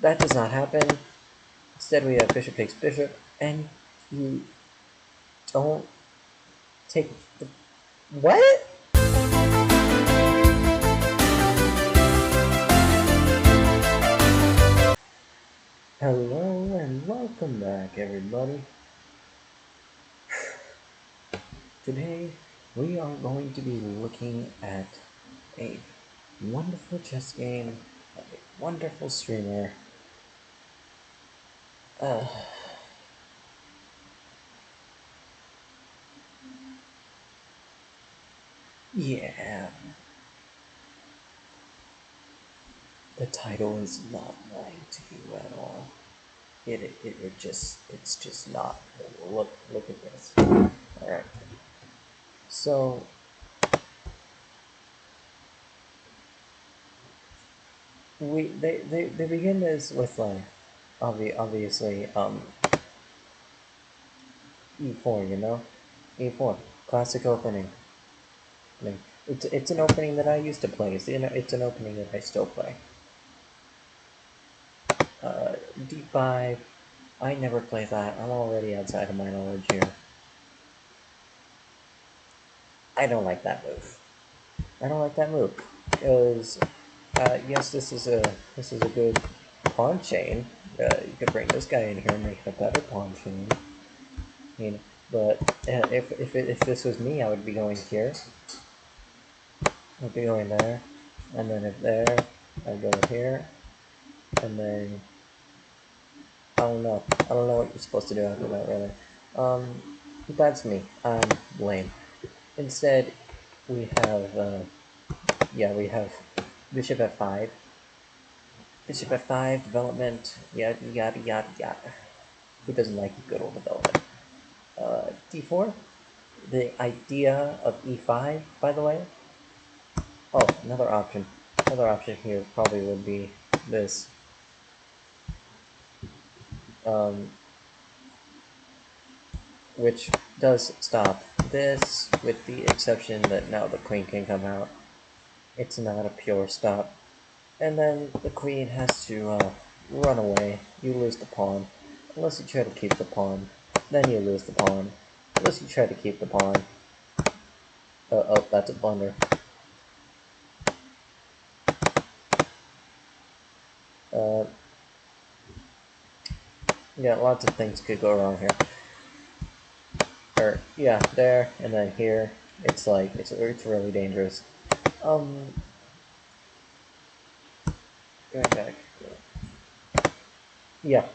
That does not happen. Instead, we have bishop takes bishop, and you don't take the... What? Hello and welcome back, everybody. Today, we are going to be looking at a wonderful chess game of a wonderful streamer. Uh, yeah, the title is not lying to you at all. It's just not. Look at this. All right. So they begin this with like obviously e4, e4 classic opening. It's an opening that I used to play. It's an opening that I still play. D5. I never play that. I'm already outside of my knowledge here. I don't like that move. I don't like that move because yes, this is a good pawn chain. You could bring this guy in here and make it a better pawn chain. I mean, but if this was me, I would be going here. I'd be going there, and then if there, I'd go here, and then I don't know. I don't know what you're supposed to do after that, really. That's me. I'm lame. Instead, we have we have bishop f5. Bishop f5 development. Yada yada yada yada. Who doesn't like good old development? D4. The idea of e5, by the way. Oh, another option. Another option here probably would be this. Which does stop this, with the exception that now the queen can come out. It's not a pure stop. And then the queen has to run away. You lose the pawn. Unless you try to keep the pawn. Then you lose the pawn. Unless you try to keep the pawn. Oh, that's a blunder. Yeah, lots of things could go wrong here. Or, yeah, there, and then here. It's like, it's really dangerous. Going back. Yeah.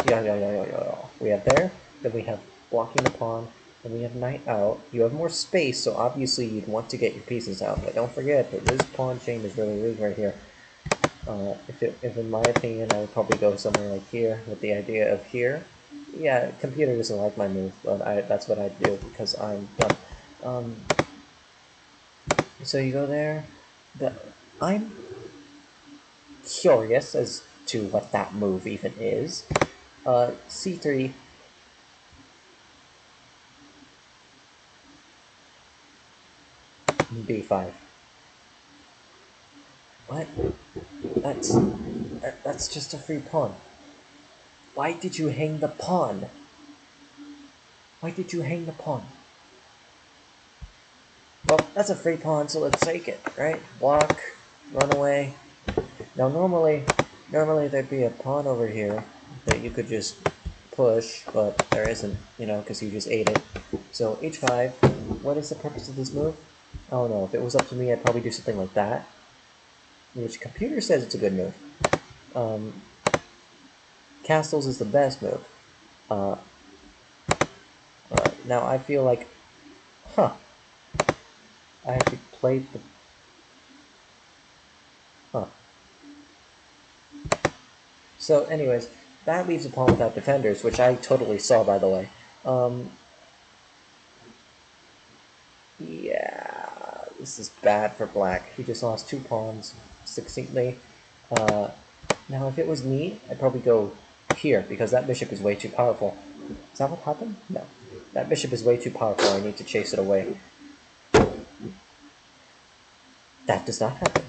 Yeah. We have there, then we have blocking the pawn, then we have knight out. You have more space, so obviously you'd want to get your pieces out, but don't forget that this pawn chain is really weak right here. If in my opinion, I would probably go somewhere like here, with the idea of here. Yeah, computer doesn't like my move, but that's what I'd do, because I'm done. So you go there. I'm curious as to what that move even is. C3. B5. What? That's just a free pawn. Why did you hang the pawn? Why did you hang the pawn? Well, that's a free pawn, so let's take it, right? Block, run away. Now normally there'd be a pawn over here that you could just push, but there isn't, because you just ate it. So h5, what is the purpose of this move? I don't know. If it was up to me, I'd probably do something like that, which computer says it's a good move. Castles is the best move. Now I feel like, I have to play the, So anyways, that leaves a pawn without defenders, which I totally saw, by the way. Yeah, this is bad for black. He just lost 2 pawns succinctly. Now if it was me, I'd probably go here, because that bishop is way too powerful. Is that what happened? No. That bishop is way too powerful, I need to chase it away. That does not happen.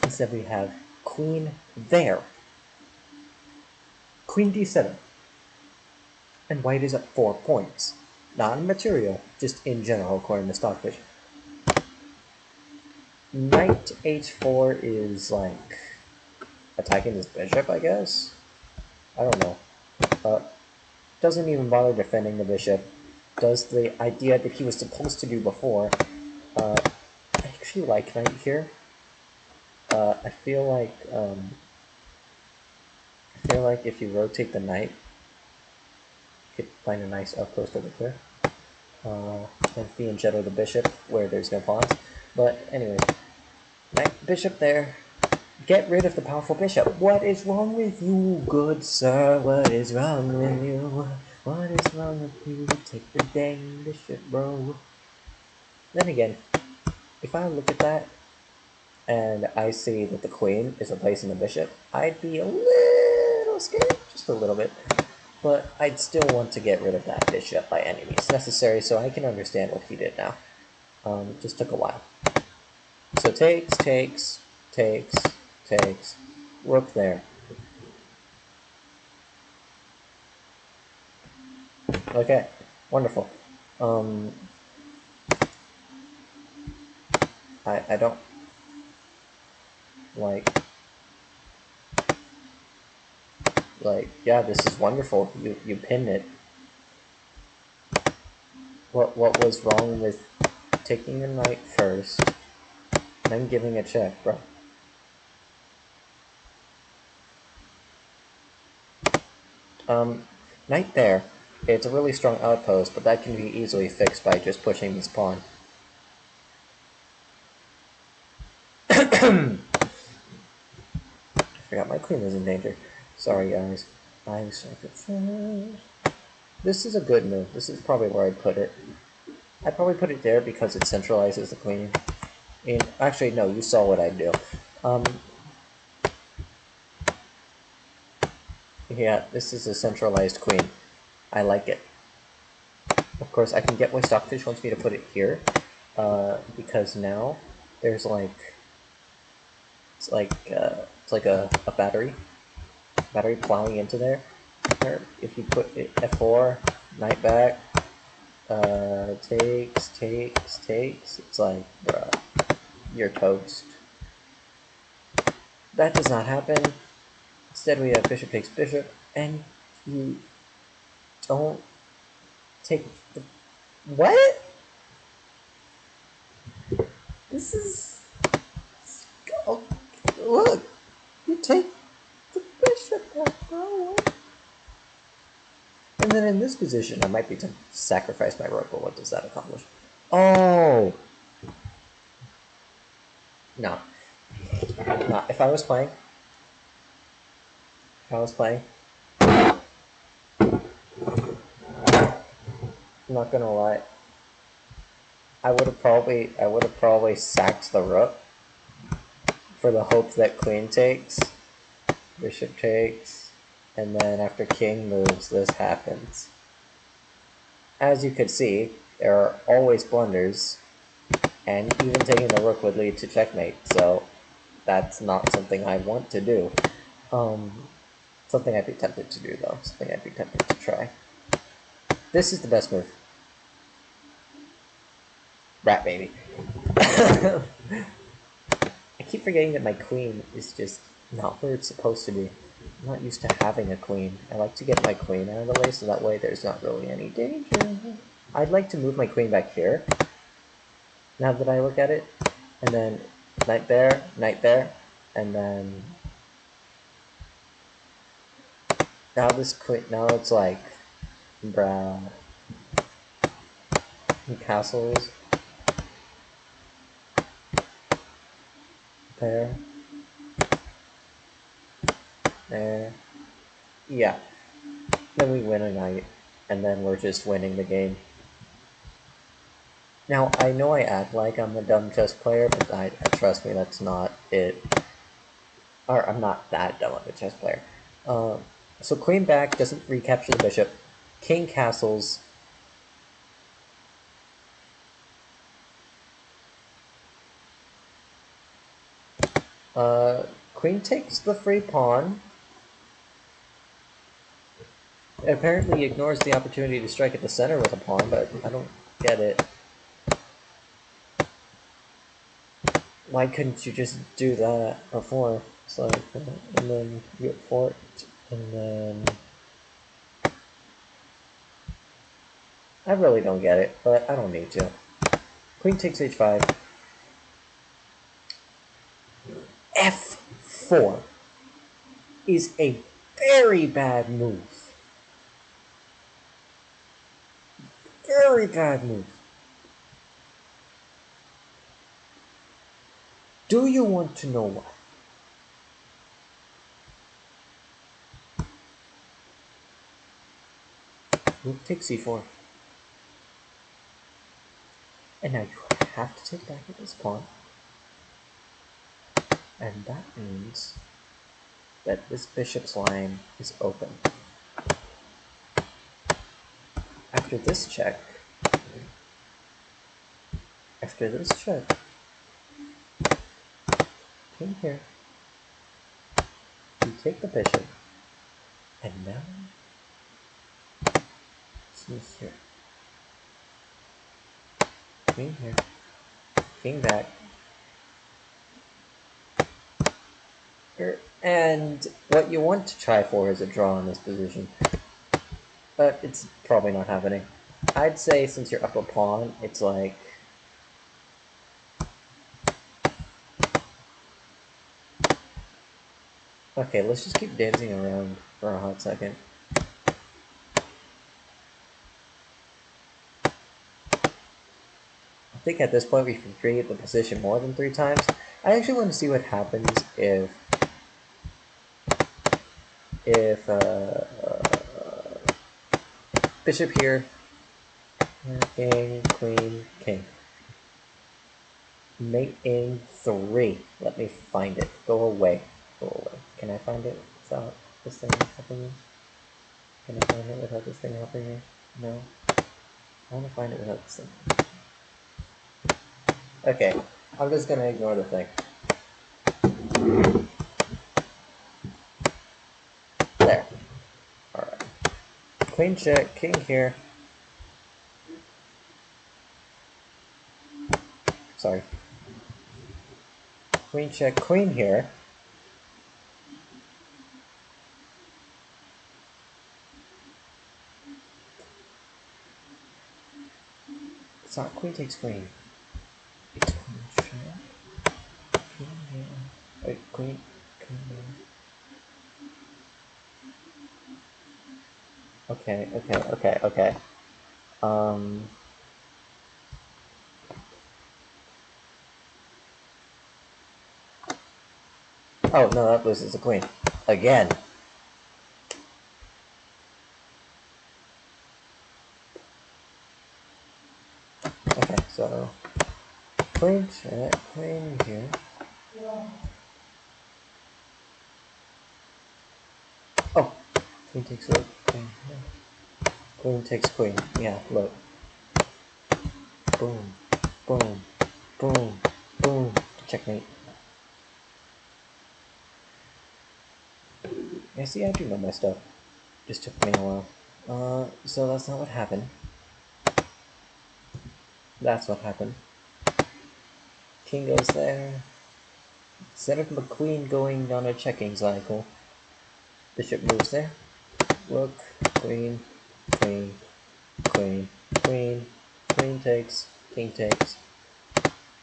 Instead we have queen there. Queen d7. And white is at 4 points. Not in material, just in general, according to Stockfish. Knight h4 is like attacking this bishop, I guess? I don't know. Doesn't even bother defending the bishop. Does the idea that he was supposed to do before. I actually like knight here. I feel like if you rotate the knight, you could find a nice outpost over there. And be and shadow the bishop where there's no pawns. But anyways, knight bishop there. Get rid of the powerful bishop. What is wrong with you, good sir? What is wrong with you? What is wrong with you? Take the dang bishop, bro. Then again, if I look at that and I see that the queen is replacing the bishop, I'd be a little scared, just a little bit. But I'd still want to get rid of that bishop by any means necessary, so I can understand what he did now. It just took a while. So takes, rook there. Okay, wonderful. I don't like, yeah, this is wonderful. You pinned it. What was wrong with taking a knight first, then giving a check, bro? Knight there. It's a really strong outpost, but that can be easily fixed by just pushing this pawn. I forgot my queen was in danger. Sorry, guys. I'm so confused. This is a good move. This is probably where I'd put it. I'd probably put it there because it centralizes the queen. And actually, no, you saw what I'd do. Yeah, this is a centralized queen. I like it. Of course, I can get why Stockfish wants me to put it here, because now there's it's like a battery plowing into there. Or if you put it F4, knight back, takes, it's like, bruh, you're toast. That does not happen. Instead, we have bishop takes bishop, and you don't take the... What? This is... Oh, look! You take the bishop back, bro. And then in this position, I might be tempted to sacrifice my rook, but what does that accomplish? Oh! No. No, if I was playing... I'm not gonna lie. I would have probably sacked the rook for the hope that queen takes, bishop takes, and then after king moves, this happens. As you could see, there are always blunders, and even taking the rook would lead to checkmate, so that's not something I want to do. Something I'd be tempted to do, though. Something I'd be tempted to try. This is the best move. Rat baby. I keep forgetting that my queen is just not where it's supposed to be. I'm not used to having a queen. I like to get my queen out of the way so that way there's not really any danger. I'd like to move my queen back here, now that I look at it. And then knight there, and then... Now this queen, now it's like... Bruh. Castles. There. There. Yeah. Then we win a knight, and then we're just winning the game. Now, I know I act like I'm a dumb chess player, but trust me, that's not it. Or, I'm not that dumb of a chess player. So queen back doesn't recapture the bishop. King castles. Queen takes the free pawn. apparently ignores the opportunity to strike at the center with a pawn, but I don't get it. Why couldn't you just do that before? It's like, and then you get forked, and then... I really don't get it, but I don't need to. Queen takes h5. f4 is a very bad move. Very bad move. Do you want to know why? Rook takes c4. And now you have to take back at this pawn. And that means that this bishop's line is open. After this check, king here, you take the bishop, and now king here, queen here, king back, and what you want to try for is a draw in this position, but it's probably not happening. I'd say since you're up a pawn, it's like... Okay, let's just keep dancing around for a hot second. I think at this point we can create the position more than 3 times. I actually want to see what happens if bishop here, king, queen, king. Mate in 3. Let me find it. Go away. Go away. Can I find it without this thing happening? Can I find it without this thing happening? No. I want to find it without this thing. Okay. I'm just gonna ignore the thing. There. Alright. Queen check, king here. Sorry. Queen check, queen here. It's not queen takes queen. It's queen check. Queen here. Wait, queen here. Okay. Oh, no, that loses a queen. Again. Okay, so... Queen check, queen here. Oh! Queen takes rook, queen here. Queen takes queen. Yeah, look. Boom. Boom. Boom. Boom. Checkmate. Yeah, see, I do know my stuff. Just took me a while. So that's not what happened. That's what happened. King goes there. Instead of the queen going on a checking cycle, bishop moves there. Rook, queen, queen, queen, queen, queen takes, king takes.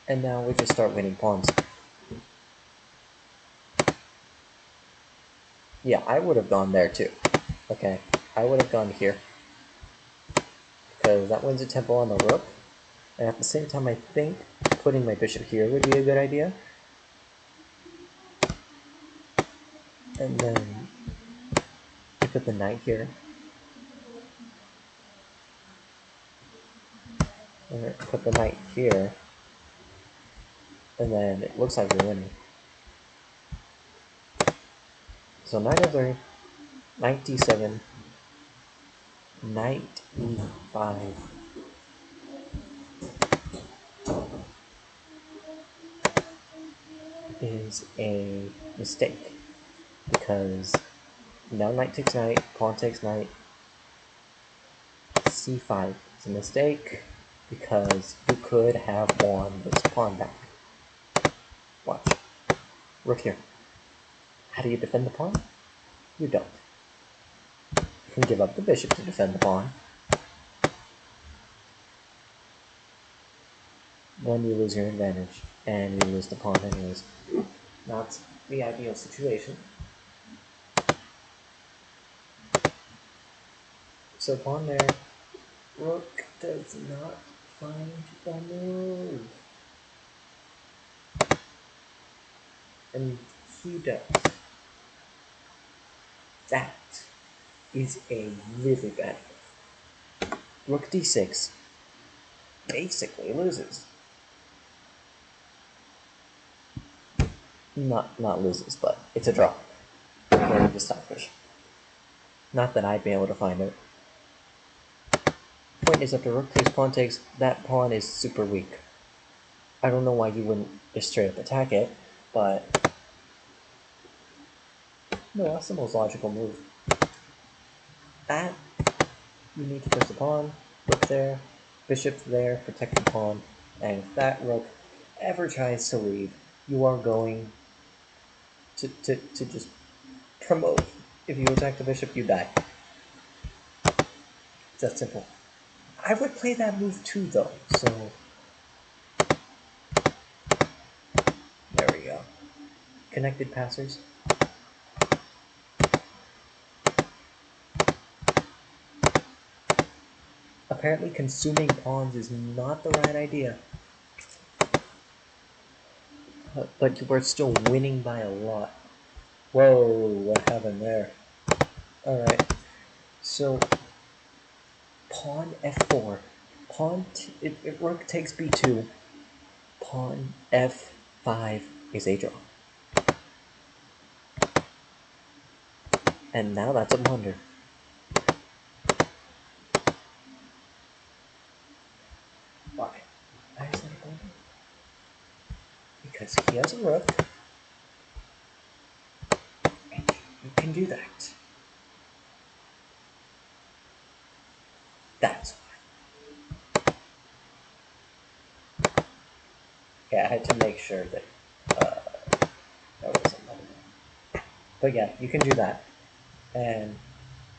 And now we just start winning pawns. Yeah, I would have gone there too. Okay, I would have gone here. Because that wins a tempo on the rook. And at the same time, I think putting my bishop here would be a good idea. And then you put the knight here. Or put the knight here. And then it looks like you're winning. So knight f3, knight d7, knight e5. Is a mistake. Because now knight takes knight, pawn takes knight, c5 is a mistake because you could have won this pawn back. Watch. Rook here. How do you defend the pawn? You don't. You can give up the bishop to defend the pawn. Then you lose your advantage, and you lose the pawn anyways. Not the ideal situation. So pawn there. Rook does not find the move. And he does. That is a really bad move. Rook d6 basically loses. Not loses, but it's a draw. According to Stockfish. Not that I'd be able to find it. Point is, after rook takes, pawn takes, that pawn is super weak. I don't know why you wouldn't just straight up attack it, but no, that's the most logical move. That, you need to push the pawn, rook there, bishop there, protect the pawn, and if that rook ever tries to leave, you are going to just promote. If you attack the bishop, you die. It's that simple. I would play that move too, though, so there we go. Connected passers. Apparently consuming pawns is not the right idea. But you were still winning by a lot. Whoa, what happened there? Alright, so pawn f4. If rook takes b2, pawn f5 is a draw. And now that's a blunder. Why? Why is that a blunder? Because he has a rook, and you can do that. That's why. Yeah, I had to make sure that that wasn't blunder. But yeah, you can do that. And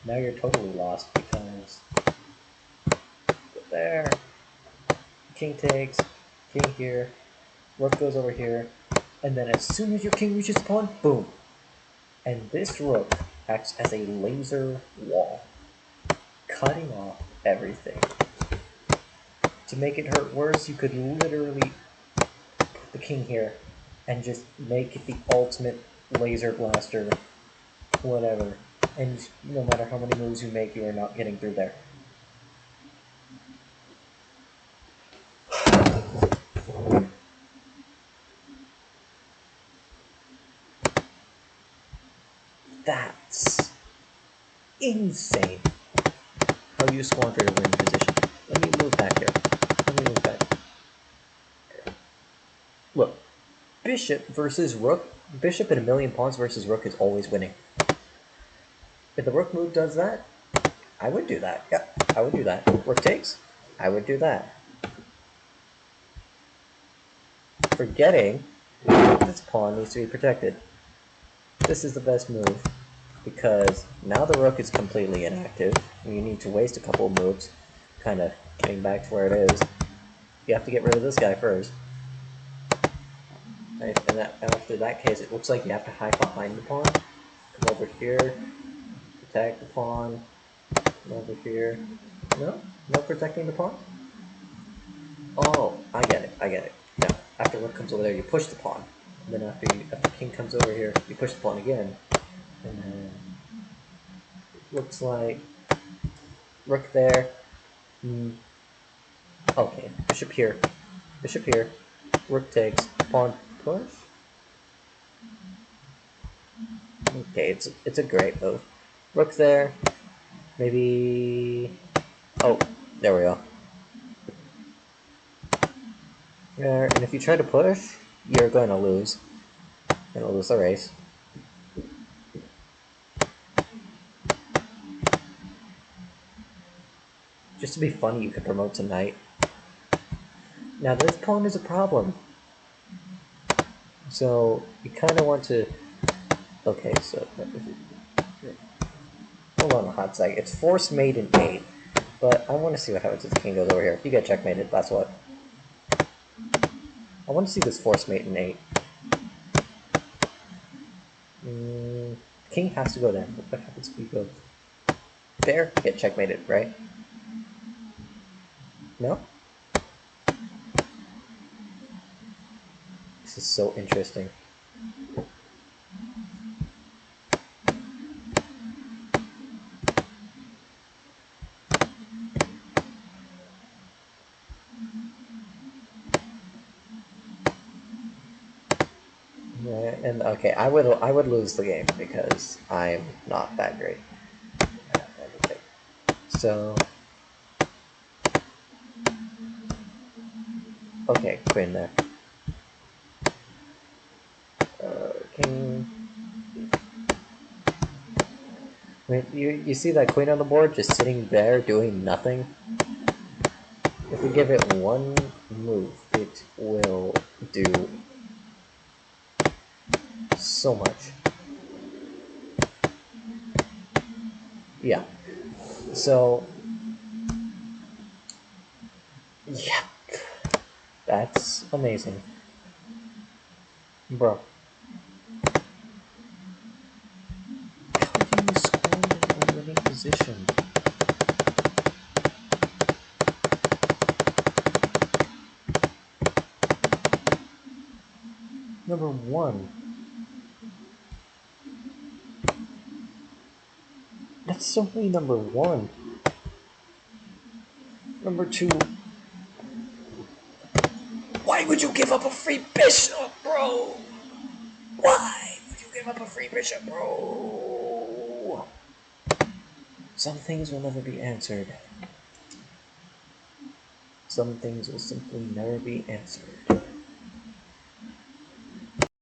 now you're totally lost because there, king takes, king here, rook goes over here, and then as soon as your king reaches the pawn, boom. And this rook acts as a laser wall, cutting off everything. To make it hurt worse, you could literally put the king here and just make it the ultimate laser blaster, whatever. And no matter how many moves you make, you are not getting through there. That's insane. How you squander a winning position. Let me move back here. Let me move back here. Look, bishop versus rook. Bishop in a million pawns versus rook is always winning. If the rook move does that, I would do that. Yeah, I would do that. Rook takes, I would do that. Forgetting this pawn needs to be protected. This is the best move because now the rook is completely inactive and you need to waste a couple of moves kind of getting back to where it is. You have to get rid of this guy first. Right? And after that case, it looks like you have to hide behind the pawn. Come over here, protect the pawn. Come over here. No? No protecting the pawn? Oh, I get it. No, after rook comes over there, you push the pawn. And then after king comes over here, you push the pawn again. And then it looks like rook there. Okay, bishop here. Bishop here. Rook takes. Pawn push. Okay, it's a great move. Rook there. Maybe. Oh, there we go. There, and if you try to push, you're going to lose. You're going to lose the race. Just to be funny, you could promote to knight. Now this pawn is a problem. So you kind of want to. Okay, so hold on a hot sec. It's forced mate in 8, but I want to see what happens if the king goes over here. You get checkmated. That's what. I want to see this forced mate in 8. King has to go there. What happens if he goes there? Get checkmated, right? No? This is so interesting. Yeah, and okay, I would lose the game because I'm not that great at everything. So okay, queen there. King. Wait, you see that queen on the board just sitting there doing nothing? If we give it one move, it will do so much. Yeah. So yeah, that's amazing, bro. How do you score in a winning position? Number 1. That's simply number 1. Number 2. Why would you give up a free bishop, bro? Why would you give up a free bishop, bro? Some things will never be answered. Some things will simply never be answered.